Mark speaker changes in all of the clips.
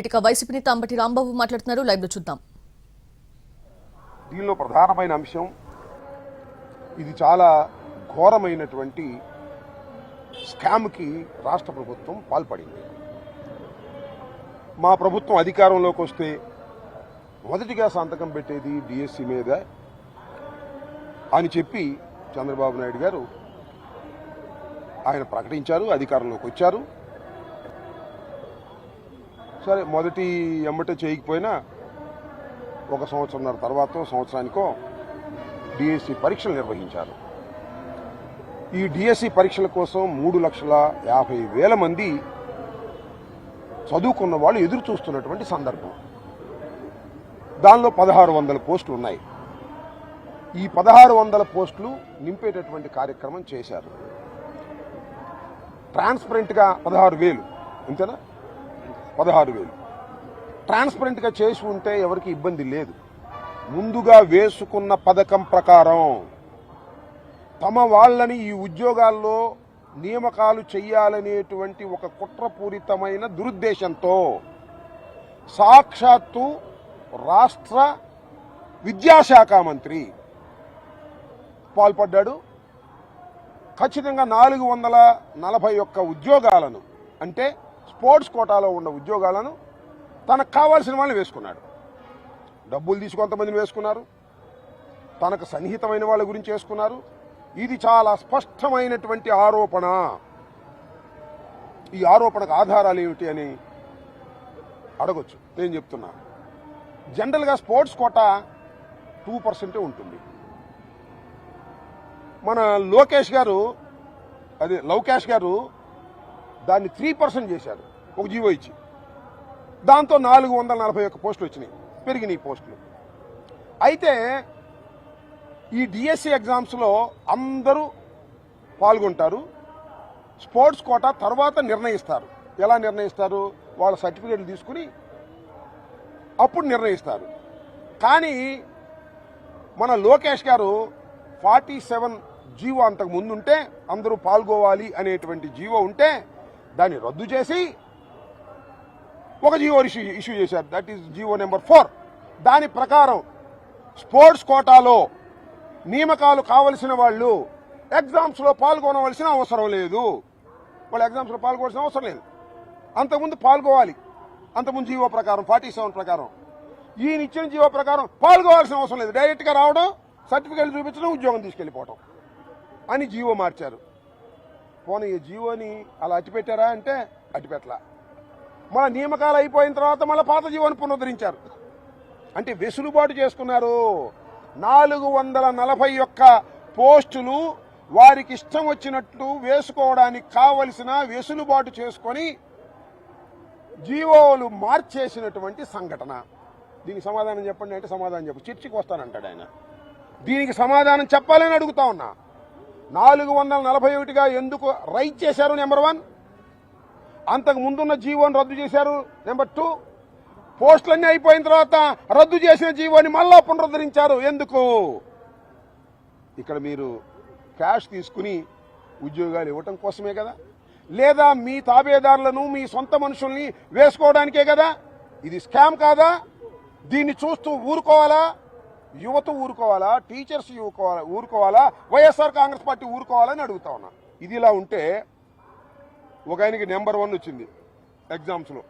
Speaker 1: ఇక వైసీపీ నేత అంబటి రాంబాబు మాట్లాడుతున్నారు. లైవ్ లో చూద్దాం.
Speaker 2: దీనిలో ప్రధానమైన అంశం ఇది చాలా ఘోరమైనటువంటి స్కామ్కి రాష్ట్ర ప్రభుత్వం పాల్పడింది. మా ప్రభుత్వం అధికారంలోకి వస్తే మొదటిగా సంతకం పెట్టేది డిఎస్సి మీద అని చెప్పి చంద్రబాబు నాయుడు గారు ఆయన ప్రకటించారు. అధికారంలోకి వచ్చారు. సరే, మొదటి ఎమ్మటే చేయకపోయినా ఒక సంవత్సరంన్నర తర్వాత సంవత్సరానికో డిఎస్సి పరీక్షలు నిర్వహించారు. ఈ డిఎస్సి పరీక్షల కోసం 3,50,000 మంది చదువుకున్న వాళ్ళు ఎదురు చూస్తున్నటువంటి సందర్భం. దానిలో 1,600 పోస్టులు ఉన్నాయి. ఈ 1,600 పోస్టులు నింపేటటువంటి కార్యక్రమం చేశారు. ట్రాన్స్పరెంట్గా 16,000 అంతేనా, 16,000 ట్రాన్స్పరెంట్గా చేసి ఉంటే ఎవరికి ఇబ్బంది లేదు. ముందుగా వేసుకున్న పథకం ప్రకారం తమ వాళ్ళని ఈ ఉద్యోగాల్లో నియామకాలు చెయ్యాలనేటువంటి ఒక కుట్రపూరితమైన దురుద్దేశంతో సాక్షాత్తు రాష్ట్ర విద్యాశాఖ మంత్రి పాల్పడ్డాడు. ఖచ్చితంగా 441 ఉద్యోగాలను, అంటే స్పోర్ట్స్ కోటాలో ఉన్న ఉద్యోగాలను తనకు కావాల్సిన వాళ్ళని వేసుకున్నాడు. డబ్బులు తీసి కొంతమందిని వేసుకున్నారు, తనకు సన్నిహితమైన వాళ్ళ గురించి వేసుకున్నారు. ఇది చాలా స్పష్టమైనటువంటి ఆరోపణ. ఈ ఆరోపణకు ఆధారాలు ఏమిటి అని అడగొచ్చు. నేను చెప్తున్నా, జనరల్గా స్పోర్ట్స్ కోటా 2% ఉంటుంది. మన లవకేష్ గారు దాన్ని 3% చేశారు ఒక జీవో ఇచ్చి. దాంతో 441 పోస్టులు వచ్చినాయి, పెరిగినాయి పోస్టులు. అయితే ఈ డిఎస్సి ఎగ్జామ్స్లో అందరూ పాల్గొంటారు. స్పోర్ట్స్ కోటా తర్వాత నిర్ణయిస్తారు. ఎలా నిర్ణయిస్తారు? వాళ్ళ సర్టిఫికేట్లు తీసుకుని అప్పుడు నిర్ణయిస్తారు. కానీ మన లోకేష్ గారు 47 జీవో అంతకు ముందుంటే, అందరూ పాల్గొవాలి అనేటువంటి జీవో ఉంటే దాన్ని రద్దు చేసి ఒక జీవో ఇష్యూ చేశారు. That is GO number 4. దాని ప్రకారం స్పోర్ట్స్ కోటాలో నియామకాలు కావలసిన వాళ్ళు ఎగ్జామ్స్లో పాల్గొనవలసిన అవసరం లేదు. వాళ్ళు ఎగ్జామ్స్లో పాల్గొనవలసిన అవసరం లేదు. అంతకుముందు పాల్గొవాలి. అంతకుముందు జీవో ప్రకారం 47 ప్రకారం, ఈయన ఇచ్చిన జీవో ప్రకారం పాల్గొవాల్సిన అవసరం లేదు. డైరెక్ట్గా రావడం, సర్టిఫికేట్లు చూపించడం, ఉద్యోగం తీసుకెళ్లిపోవటం అని జీవో మార్చారు. పోనీ ఈ జీవోని అలా అట్టిపెట్టారా అంటే అట్టిపెట్టలా. మన నియామకాలు అయిపోయిన తర్వాత మళ్ళీ పాత జీవోని పునరుద్ధరించారు. అంటే వెసులుబాటు చేసుకున్నారు. 441 పోస్టులు వారికి ఇష్టం వచ్చినట్లు వేసుకోవడానికి కావలసిన వెసులుబాటు చేసుకొని జీవోలు మార్చేసినటువంటి సంఘటన. దీనికి సమాధానం చెప్పండి అంటే సమాధానం చెప్పు, చర్చకు వస్తానంటాడు ఆయన. దీనికి సమాధానం చెప్పాలని అడుగుతా ఉన్నా. 441గా ఎందుకు రైట్ చేశారు? నెంబర్ 1. అంతకు ముందున్న జీవోని రద్దు చేశారు. నెంబర్ 2, పోస్టులన్నీ అయిపోయిన తర్వాత రద్దు చేసిన జీవోని మళ్ళా పునరుద్ధరించారు. ఎందుకు? ఇక్కడ మీరు క్యాష్ తీసుకుని ఉద్యోగాలు ఇవ్వటం కోసమే కదా, లేదా మీ తాబేదారులను, మీ సొంత మనుషుల్ని వేసుకోవడానికే కదా. ఇది స్కామ్ కాదా? దీన్ని చూస్తూ ఊరుకోవాలా? యువత ఊరుకోవాలా? టీచర్స్ ఊరుకోవాలా? వైఎస్ఆర్ కాంగ్రెస్ పార్టీ ఊరుకోవాలని అడుగుతా ఉన్నా. ఇది ఇలా ఉంటే ఒక ఆయనకి నెంబర్ 1 వచ్చింది ఎగ్జామ్స్లో.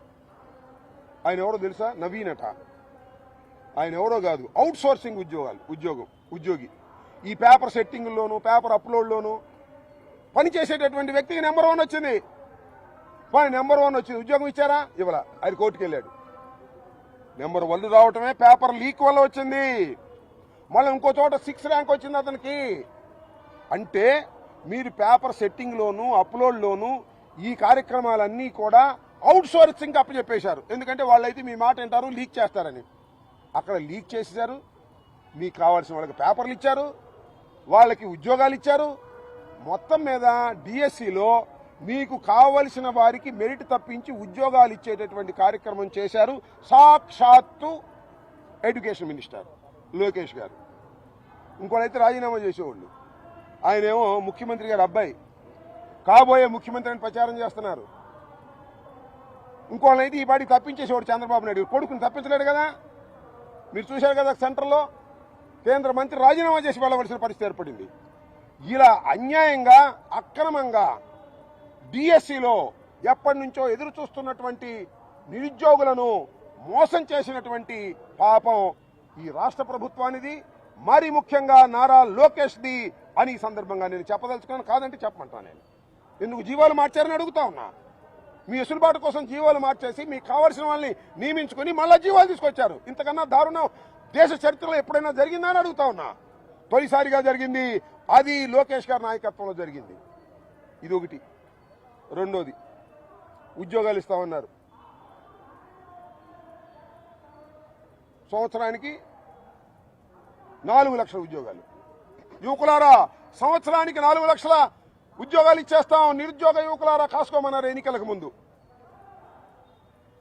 Speaker 2: ఆయన ఎవరో తెలుసా? నవీన్ అట. ఆయన ఎవరో కాదు, అవుట్ సోర్సింగ్ ఉద్యోగి. ఈ పేపర్ సెట్టింగ్లోను, పేపర్ అప్లోడ్లోను పనిచేసేటటువంటి వ్యక్తికి నెంబర్ 1 వచ్చింది. నెంబర్ 1 వచ్చింది, ఉద్యోగం ఇచ్చారా? ఇవ్వాల. ఆయన కోర్టుకు వెళ్ళాడు. నెంబర్ 1 రావటమే పేపర్ లీక్ వల్ల వచ్చింది. మళ్ళీ ఇంకో చోట 6 ర్యాంక్ వచ్చింది అతనికి. అంటే మీరు పేపర్ సెట్టింగ్లోను, అప్లోడ్లోను ఈ కార్యక్రమాలన్నీ కూడా అవుట్ సోర్సింగ్ అప్పచెప్పేశారు. ఎందుకంటే వాళ్ళైతే మీ మాట వింటారు, లీక్ చేస్తారని. అక్కడ లీక్ చేసేశారు. మీకు కావాల్సిన వాళ్ళకి పేపర్లు ఇచ్చారు, వాళ్ళకి ఉద్యోగాలు ఇచ్చారు. మొత్తం మీద డిఎస్సిలో మీకు కావలసిన వారికి మెరిట్ తప్పించి ఉద్యోగాలు ఇచ్చేటటువంటి కార్యక్రమం చేశారు సాక్షాత్తు ఎడ్యుకేషన్ మినిస్టర్ లోకేష్ గారు. ఇంకోటైతే రాజీనామా చేసేవాళ్ళు. ఆయనేమో ముఖ్యమంత్రి గారి అబ్బాయి, కాబోయే ముఖ్యమంత్రి అని ప్రచారం చేస్తున్నారు. ఇంకోళ్ళైతే ఈ పాటికి తప్పించేసేవాడు చంద్రబాబు నాయుడు కొడుకుని తప్పించలేడు కదా. మీరు చూశారు కదా సెంటర్లో కేంద్ర మంత్రి రాజీనామా చేసి వెళ్ళవలసిన పరిస్థితి ఏర్పడింది. ఇలా అన్యాయంగా అక్రమంగా డిఎస్సిలో ఎప్పటి నుంచో ఎదురు చూస్తున్నటువంటి నిరుద్యోగులను మోసం చేసినటువంటి పాపం ఈ రాష్ట్ర ప్రభుత్వానిది, మరి ముఖ్యంగా నారా లోకేష్ది అని ఈ సందర్భంగా నేను చెప్పదలుచుకున్నాను. కాదంటే చెప్పమంటాను. నేను ఎందుకు జీవాలు మార్చారని అడుగుతా ఉన్నా. మీ వెసులుబాటు కోసం జీవాలు మార్చేసి మీకు కావాల్సిన వాళ్ళని నియమించుకుని మళ్ళా జీవాలు తీసుకొచ్చారు. ఇంతకన్నా దారుణం దేశ చరిత్రలో ఎప్పుడైనా జరిగిందా అని అడుగుతా ఉన్నా. తొలిసారిగా జరిగింది, అది లోకేష్ గారి నాయకత్వంలో జరిగింది. ఇది ఒకటి. రెండోది, ఉద్యోగాలు ఇస్తామన్నారు. సంవత్సరానికి 4 లక్షల ఉద్యోగాలు. యువకులారా, సంవత్సరానికి 4 లక్షల ఉద్యోగాలు ఇచ్చేస్తాం. నిరుద్యోగ యువకులారా కాసుకోమన్నారు ఎన్నికలకు ముందు.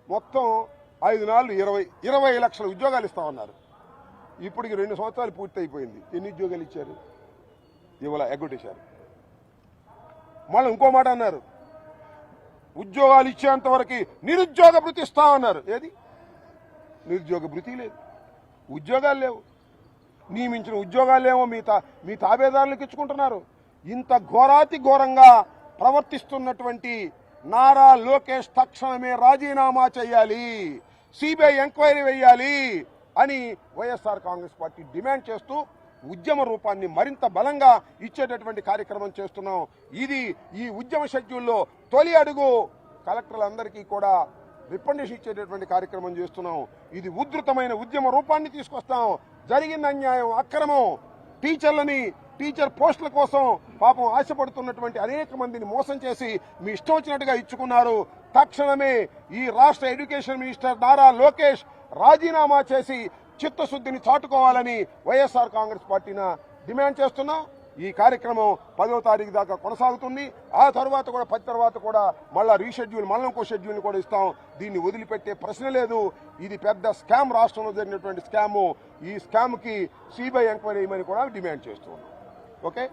Speaker 2: మొత్తం 5 నాళ్ళు 20 లక్షల ఉద్యోగాలు ఇస్తామన్నారు. ఇప్పటికి 2 సంవత్సరాలు పూర్తి అయిపోయింది. ఎన్ని ఉద్యోగాలు ఇచ్చారు? ఇవాళ ఎగ్గొట్టేశారు. మళ్ళీ ఇంకో మాట అన్నారు, ఉద్యోగాలు ఇచ్చేంత వరకు నిరుద్యోగ భృతి ఇస్తామన్నారు. ఏది? నిరుద్యోగ భృతి లేదు, ఉద్యోగాలు లేవు, నియమించిన ఉద్యోగాలేమో మీ తాబేదారులకు ఇచ్చుకుంటున్నారు. ఇంత ఘోరాతి ఘోరంగా ప్రవర్తిస్తున్నటువంటి నారా లోకేష్ తక్షణమే రాజీనామా చేయాలి, సిబిఐ ఎంక్వైరీ వేయాలి అని వైఎస్ఆర్ కాంగ్రెస్ పార్టీ డిమాండ్ చేస్తూ ఉద్యమ రూపాన్ని మరింత బలంగా ఇచ్చేటటువంటి కార్యక్రమం చేస్తున్నాం. ఇది ఈ ఉద్యమ షెడ్యూల్లో తొలి అడుగు. కలెక్టర్లందరికీ కూడా రికమెండేషన్ ఇచ్చేటటువంటి కార్యక్రమం చేస్తున్నాం. ఇది ఉధృతమైన ఉద్యమ రూపాన్ని తీసుకొస్తాం. జరిగిన అన్యాయం, అక్రమం, టీచర్ పోస్టుల కోసం పాపం ఆశపడుతున్నటువంటి అనేక మందిని మోసం చేసి మీ ఇష్టం వచ్చినట్టుగా ఇచ్చుకున్నారు. తక్షణమే ఈ రాష్ట్ర ఎడ్యుకేషన్ మినిస్టర్ నారా లోకేష్ రాజీనామా చేసి చిత్తశుద్ధిని చాటుకోవాలని వైఎస్ఆర్ కాంగ్రెస్ పార్టీన డిమాండ్ చేస్తున్నాం. ఈ కార్యక్రమం 10వ తారీఖు దాకా కొనసాగుతుంది. ఆ తర్వాత కూడా 10 తర్వాత కూడా మళ్ళా రీషెడ్యూల్, మళ్ళీ ఇంకో షెడ్యూల్ని కూడా ఇస్తాం. దీన్ని వదిలిపెట్టే ప్రశ్న లేదు. ఇది పెద్ద స్కామ్, రాష్ట్రంలో జరిగినటువంటి స్కాము. ఈ స్కామ్కి సిబిఐ ఎంక్వైరీ చేయమని కూడా డిమాండ్ చేస్తున్నాం. ఓకే,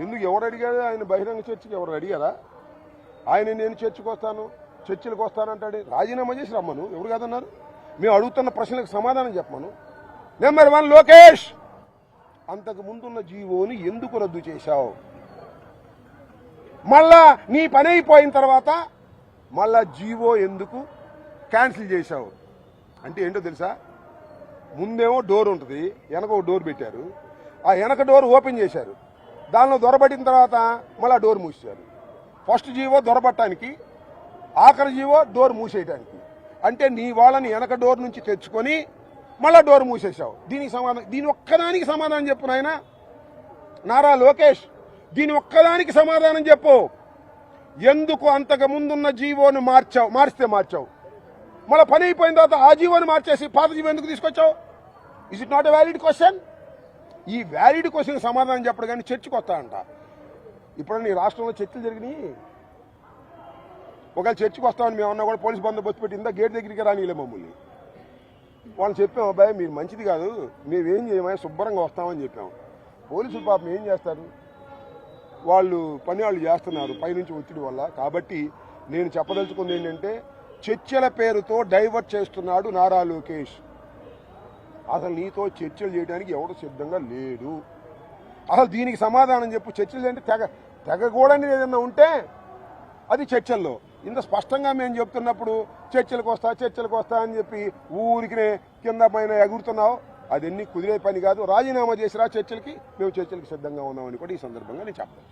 Speaker 2: ఎందుకు ఎవరు అడిగారు? ఆయన బహిరంగ చర్చకి ఎవరు అడిగారా? ఆయన నేను చర్చకు వస్తాను, చర్చలకు వస్తానంటాడు. రాజీనామా చేసి రమ్మను. ఎవరు కాదన్నారు? మేము అడుగుతున్న ప్రశ్నలకు సమాధానం చెప్పమను. నెంబర్ 1, లోకేష్, అంతకు ముందున్న జీవోని ఎందుకు రద్దు చేశావు? మళ్ళా నీ పని అయిపోయిన తర్వాత మళ్ళా జీవో ఎందుకు క్యాన్సిల్ చేశావు? అంటే ఏంటో తెలుసా? ముందేమో డోర్ ఉంటుంది, వెనక ఒక డోర్ పెట్టారు. ఆ వెనక డోర్ ఓపెన్ చేశారు. దానిలో దొరబట్టిన తర్వాత మళ్ళీ డోర్ మూసేశారు. ఫస్ట్ జీవో దొరబట్టడానికి, ఆఖరి జీవో డోర్ మూసేయడానికి. అంటే నీ వాళ్ళని వెనక డోర్ నుంచి తెచ్చుకొని మళ్ళా డోర్ మూసేశావు. దీని ఒక్కదానికి సమాధానం చెప్పు నాయన నారా లోకేష్. దీని ఒక్కదానికి సమాధానం చెప్పు. ఎందుకు అంతకు ముందున్న జీవోను మారిస్తే మార్చావు? మళ్ళీ పని అయిపోయిన తర్వాత ఆ జీవోని మార్చేసి పాత జీవో ఎందుకు తీసుకొచ్చావు? Is it not a valid question? ఈ వ్యాలిడ్ క్వశ్చన్ సమాధానం చెప్పడు కానీ చర్చకు వస్తాడంట. ఇప్పుడు నీ రాష్ట్రంలో చర్చలు జరిగినాయి. ఒకవేళ చర్చకు వస్తామని మేమన్నా కూడా పోలీస్ బందోబస్తు పెట్టి ఇంత గేట్ దగ్గరికి రానిలే మమ్మల్ని. వాళ్ళు చెప్పాం, అబ్బాయి మీరు మంచిది కాదు, మేమేం చేయమని శుభ్రంగా వస్తామని చెప్పాం. పోలీసులు పాపం ఏం చేస్తారు? వాళ్ళు పని వాళ్ళు చేస్తున్నారు పైనుంచి ఒత్తిడి వల్ల. కాబట్టి నేను చెప్పదలుచుకుంది ఏంటంటే, చర్చల పేరుతో డైవర్ట్ చేస్తున్నాడు నారా లోకేష్. అసలు నీతో చర్చలు చేయడానికి ఎవరు సిద్ధంగా లేడు. అసలు దీనికి సమాధానం చెప్పు. చర్చలు అంటే తెగకూడని ఏదన్నా ఉంటే అది చర్చల్లో. ఇంత స్పష్టంగా మేము చెప్తున్నప్పుడు చర్చలకు వస్తా అని చెప్పి ఊరికి కింద పైన ఎగురుతున్నావు. అదన్నీ కుదిరే పని కాదు. రాజీనామా చేసిరా చర్చలకి, మేము చర్చలకు సిద్ధంగా ఉన్నామని కూడా ఈ సందర్భంగా నేను చెప్పాను.